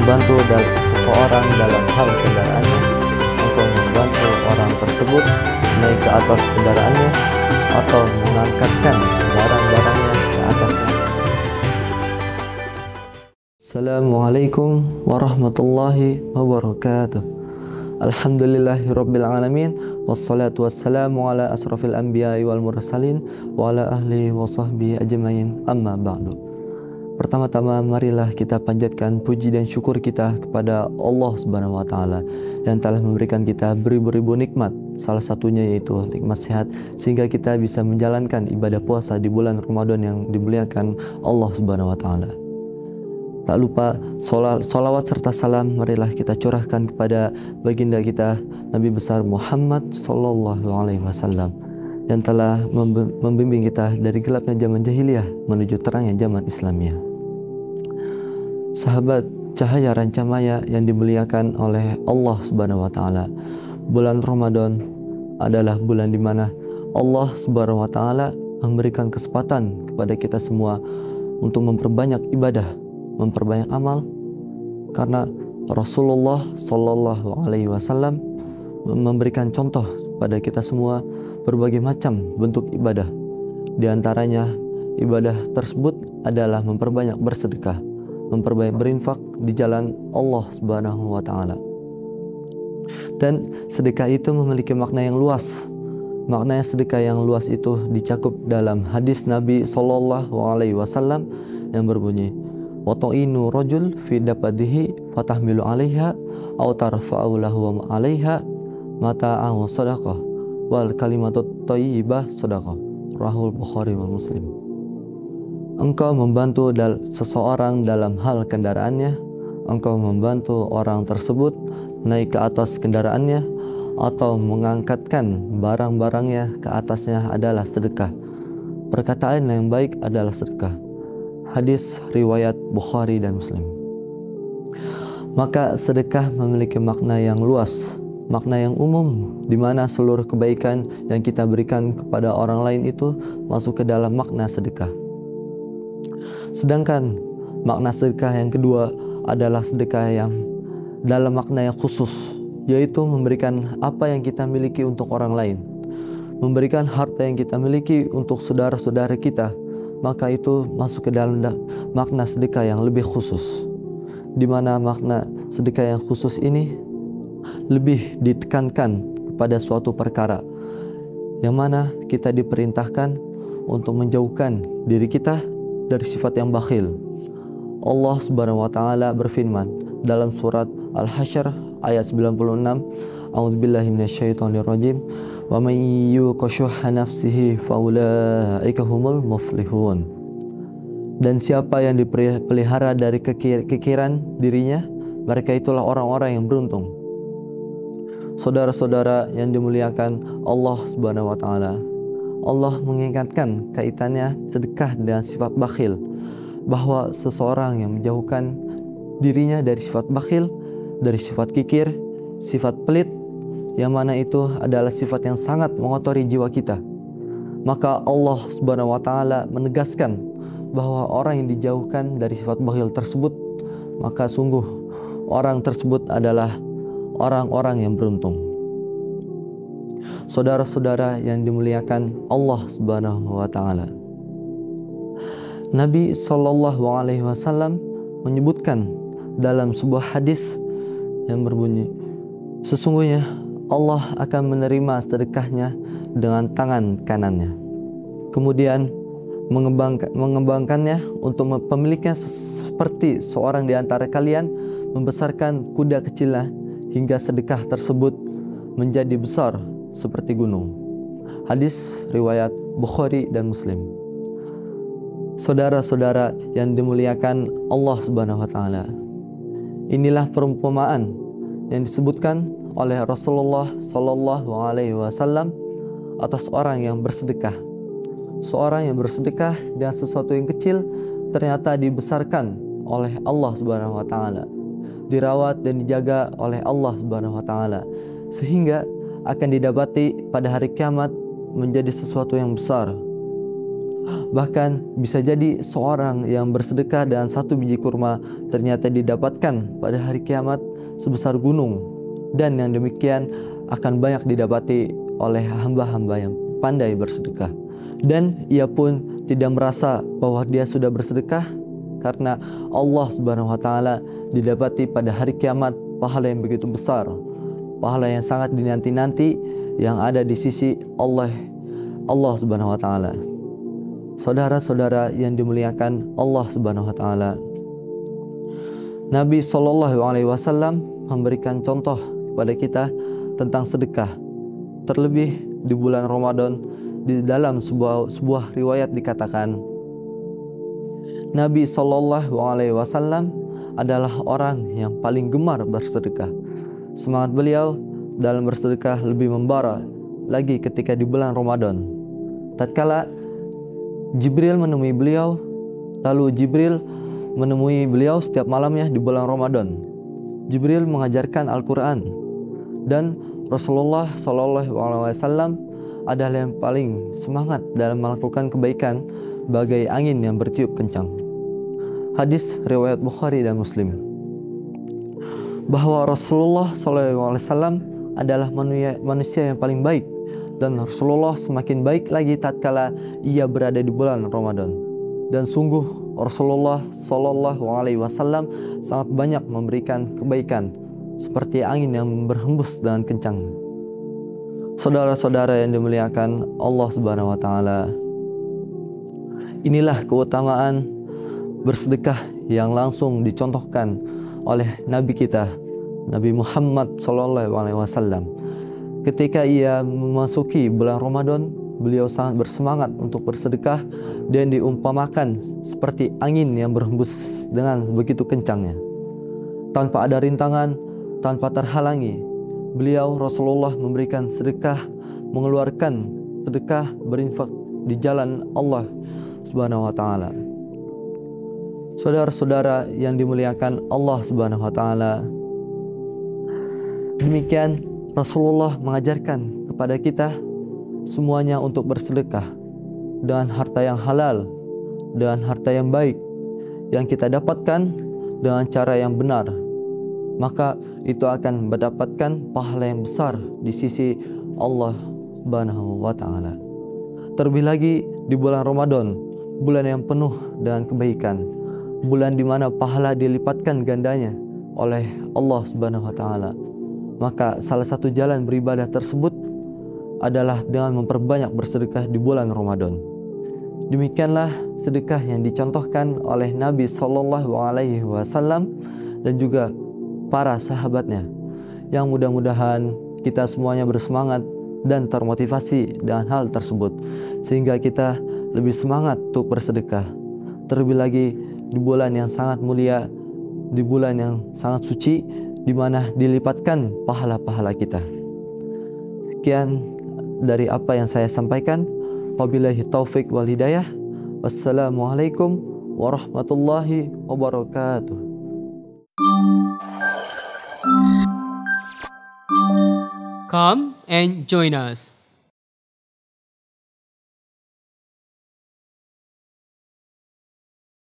membantu seseorang dalam hal kendaraannya, engkau membantu orang tersebut naik ke atas kendaraannya atau mengangkatkan barang-barangnya ke atasnya. Assalamualaikum warahmatullahi wabarakatuh. Alhamdulillahirabbil alamin, wassalatu wassalamu ala asrafil anbiya'i wal mursalin wa ala ahlihi wa sahbihi ajmain, amma ba'du. Pertama-tama marilah kita panjatkan puji dan syukur kita kepada Allah Subhanahu wa taala yang telah memberikan kita beribu-ribu nikmat. Salah satunya yaitu nikmat sehat sehingga kita bisa menjalankan ibadah puasa di bulan Ramadan yang dimuliakan Allah Subhanahu wa taala. Tak lupa salawat serta salam marilah kita curahkan kepada baginda kita Nabi besar Muhammad sallallahu alaihi wasallam yang telah membimbing kita dari gelapnya zaman jahiliyah menuju terangnya zaman Islamiyah. Sahabat cahaya rancamaya yang dimuliakan oleh Allah Subhanahu wa taala, bulan Ramadan adalah bulan di mana Allah Subhanahu wa taala memberikan kesempatan kepada kita semua untuk memperbanyak ibadah, memperbanyak amal, karena Rasulullah Sallallahu Alaihi Wasallam memberikan contoh pada kita semua berbagai macam bentuk ibadah. Di antaranya ibadah tersebut adalah memperbanyak bersedekah, memperbanyak berinfak di jalan Allah Subhanahu Wa Taala. Dan sedekah itu memiliki makna yang luas. Makna sedekah yang luas itu dicakup dalam hadis Nabi Sallallahu Alaihi Wasallam yang berbunyi, wa ta'inu rajul fi dabadihi fatahmilu 'alaiha aw tarfa'u lahu 'alaiha mata'ahu shadaqah wal kalimatut thayyibah shadaqah, rahul Bukhari wal Muslim. Engkau membantu seseorang dalam hal kendaraannya, engkau membantu orang tersebut naik ke atas kendaraannya atau mengangkatkan barang-barangnya ke atasnya adalah sedekah. Perkataan yang baik adalah sedekah. Hadis riwayat Bukhari dan Muslim. Maka sedekah memiliki makna yang luas, makna yang umum, di mana seluruh kebaikan yang kita berikan kepada orang lain itu masuk ke dalam makna sedekah. Sedangkan makna sedekah yang kedua adalah sedekah yang dalam makna yang khusus, yaitu memberikan apa yang kita miliki untuk orang lain, memberikan harta yang kita miliki untuk saudara-saudara kita. Maka itu masuk ke dalam makna sedekah yang lebih khusus, di mana makna sedekah yang khusus ini lebih ditekankan kepada suatu perkara yang mana kita diperintahkan untuk menjauhkan diri kita dari sifat yang bakhil. Allah Subhanahu wa taala berfirman dalam surat Al-Hasyr ayat 96, a'udzubillahi minasyaitonir rajim, wa may yuqashuha nafsihi faulaika humul muflihun. Dan siapa yang dipelihara dari kekiran dirinya, mereka itulah orang-orang yang beruntung. Saudara-saudara yang dimuliakan Allah Subhanahu wa taala, Allah mengingatkan kaitannya sedekah dengan sifat bakhil, bahwa seseorang yang menjauhkan dirinya dari sifat bakhil, dari sifat kikir, sifat pelit, yang mana itu adalah sifat yang sangat mengotori jiwa kita, maka Allah Subhanahu wa taala menegaskan bahwa orang yang dijauhkan dari sifat bakhil tersebut, maka sungguh orang tersebut adalah orang-orang yang beruntung. Saudara-saudara yang dimuliakan Allah Subhanahu wa taala, Nabi sallallahu alaihi wasallam menyebutkan dalam sebuah hadis yang berbunyi, sesungguhnya Allah akan menerima sedekahnya dengan tangan kanannya, kemudian mengembangkannya untuk pemiliknya, seperti seorang di antara kalian membesarkan kuda kecilnya hingga sedekah tersebut menjadi besar seperti gunung. Hadis riwayat Bukhari dan Muslim. Saudara-saudara yang dimuliakan Allah Subhanahu wa taala, inilah perumpamaan yang disebutkan oleh Rasulullah Sallallahu Alaihi Wasallam atas orang yang bersedekah. Seorang yang bersedekah dengan sesuatu yang kecil ternyata dibesarkan oleh Allah Subhanahu Wa Taala, dirawat dan dijaga oleh Allah Subhanahu Wa Taala, sehingga akan didapati pada hari kiamat menjadi sesuatu yang besar. Bahkan bisa jadi seorang yang bersedekah dengan 1 biji kurma ternyata didapatkan pada hari kiamat sebesar gunung, dan yang demikian akan banyak didapati oleh hamba-hamba yang pandai bersedekah. Dan ia pun tidak merasa bahwa dia sudah bersedekah, karena Allah Subhanahu wa taala didapati pada hari kiamat pahala yang begitu besar, pahala yang sangat dinanti-nanti yang ada di sisi Allah Subhanahu wa taala. Saudara-saudara yang dimuliakan Allah Subhanahu wa taala, Nabi Shallallahu alaihi wasallam memberikan contoh kepada kita tentang sedekah. Terlebih di bulan Ramadan, di dalam sebuah riwayat dikatakan Nabi Shallallahu alaihi wasallam adalah orang yang paling gemar bersedekah. Semangat beliau dalam bersedekah lebih membara lagi ketika di bulan Ramadan. Tatkala Jibril menemui beliau, lalu Jibril menemui beliau setiap malamnya di bulan Ramadan. Jibril mengajarkan Al-Quran, dan Rasulullah SAW adalah yang paling semangat dalam melakukan kebaikan bagai angin yang bertiup kencang. Hadis riwayat Bukhari dan Muslim, bahwa Rasulullah SAW adalah manusia yang paling baik, dan Rasulullah semakin baik lagi tatkala ia berada di bulan Ramadan. Dan sungguh Rasulullah SAW sangat banyak memberikan kebaikan seperti angin yang berhembus dengan kencang. Saudara-saudara yang dimuliakan Allah Subhanahu wa taala, inilah keutamaan bersedekah yang langsung dicontohkan oleh Nabi kita, Nabi Muhammad SAW. Ketika ia memasuki bulan Ramadan, beliau sangat bersemangat untuk bersedekah dan diumpamakan seperti angin yang berhembus dengan begitu kencangnya. Tanpa ada rintangan, tanpa terhalangi, beliau Rasulullah memberikan sedekah, mengeluarkan sedekah, berinfak di jalan Allah Subhanahu wa taala. Saudara-saudara yang dimuliakan Allah Subhanahu wa taala, demikian Rasulullah mengajarkan kepada kita semuanya untuk bersedekah dengan harta yang halal, dengan harta yang baik yang kita dapatkan dengan cara yang benar, maka itu akan mendapatkan pahala yang besar di sisi Allah Subhanahu wa taala. Terlebih lagi di bulan Ramadan, bulan yang penuh dengan kebaikan, bulan di mana pahala dilipatkan gandanya oleh Allah Subhanahu wa taala. Maka salah satu jalan beribadah tersebut adalah dengan memperbanyak bersedekah di bulan Ramadan. Demikianlah sedekah yang dicontohkan oleh Nabi Shallallahu alaihi wasallam dan juga para sahabatnya, yang mudah-mudahan kita semuanya bersemangat dan termotivasi dengan hal tersebut, sehingga kita lebih semangat untuk bersedekah. Terlebih lagi di bulan yang sangat mulia, di bulan yang sangat suci, di mana dilipatkan pahala-pahala kita. Sekian dari apa yang saya sampaikan. Wabillahi taufik wal hidayah. Wassalamualaikum warahmatullahi wabarakatuh. Come and join us.